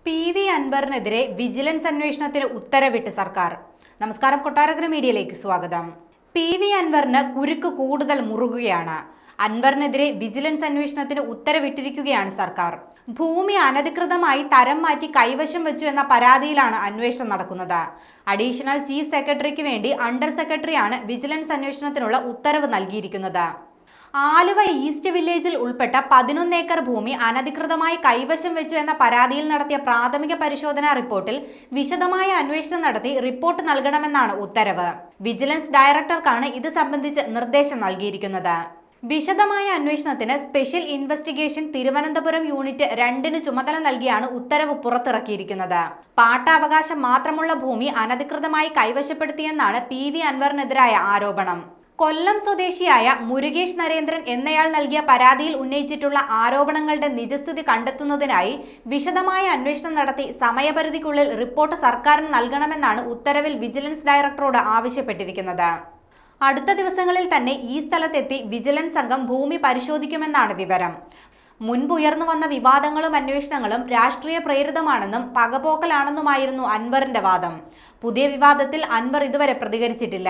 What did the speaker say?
PV. അൻവറിനെതിരെ vigilance അന്വേഷണത്തിന് ഉത്തരവിട്ട് സർക്കാർ. നമസ്കാരം, കൊട്ടാരക്കര മീഡിയയിലേക്ക് സ്വാഗതം. പി.വി. അൻവറിന് കുരുക്ക് കൂടുതൽ മുറുകുകയാണ്. അൻവറിനെതിരെ വിജിലൻസ് അന്വേഷണത്തിന് ഉത്തരവിട്ടിരിക്കുകയാണ് സർക്കാർ. ഭൂമി അനധികൃതമായി തരം മാറ്റി കൈവശം വെച്ചു എന്ന പരാതിയിലാണ് അന്വേഷണം നടക്കുന്നത്. അഡീഷണൽ ചീഫ് സെക്രട്ടറിക്ക് വേണ്ടി അണ്ടർ സെക്രട്ടറിയാണ് വിജിലൻസ് അന്വേഷണത്തിനുള്ള ഉത്തരവ് നൽകിയിരിക്കുന്നത്. ആലുവ ഈസ്റ്റ് വില്ലേജിൽ ഉൾപ്പെട്ട 11 ഏക്കർ ഭൂമി അനധികൃതമായി കൈവശം വെച്ചു എന്ന പരാതിയിൽ നടത്തിയ പ്രാഥമിക പരിശോധനാ റിപ്പോർട്ടിൽ വിശദമായ അന്വേഷണം നടത്തി റിപ്പോർട്ട് നൽകണമെന്നാണ് ഉത്തരവ്. വിജിലൻസ് ഡയറക്ടർക്കാണ് ഇത് സംബന്ധിച്ച് നിർദ്ദേശം നൽകിയിരിക്കുന്നത്. വിശദമായ അന്വേഷണത്തിന് സ്പെഷ്യൽ ഇൻവെസ്റ്റിഗേഷൻ തിരുവനന്തപുരം യൂണിറ്റ് 2 ചുമതല നൽകിയാണ് ഉത്തരവ് പുറത്തിറക്കിയിരിക്കുന്നത്. പാട്ടാവകാശം മാത്രമുള്ള ഭൂമി അനധികൃതമായി കൈവശപ്പെടുത്തിയെന്നാണ് പി.വി. അൻവറിനെതിരായ ആരോപണം. കൊല്ലം സ്വദേശിയായ മുരുകേഷ് നരേന്ദ്രൻ എന്നയാൾ നൽകിയ പരാതിയിൽ ഉന്നയിച്ചിട്ടുള്ള ആരോപണങ്ങളുടെ നിജസ്ഥിതി കണ്ടെത്തുന്നതിനായി വിശദമായ അന്വേഷണം നടത്തി സമയപരിധിക്കുള്ളിൽ റിപ്പോർട്ട് സർക്കാരിന് നൽകണമെന്നാണ് ഉത്തരവിൽ വിജിലൻസ് ഡയറക്ടറോട് ആവശ്യപ്പെട്ടിരിക്കുന്നത്. അടുത്ത ദിവസങ്ങളിൽ തന്നെ ഈ സ്ഥലത്തെത്തി വിജിലൻസ് സംഘം ഭൂമി പരിശോധിക്കുമെന്നാണ് വിവരം. മുൻപ് ഉയർന്നു വന്ന വിവാദങ്ങളും അന്വേഷണങ്ങളും രാഷ്ട്രീയ പ്രേരിതമാണെന്നും പകപോക്കലാണെന്നുമായിരുന്നു അൻവറിന്റെ വാദം. പുതിയ വിവാദത്തിൽ അൻവർ ഇതുവരെ പ്രതികരിച്ചിട്ടില്ല.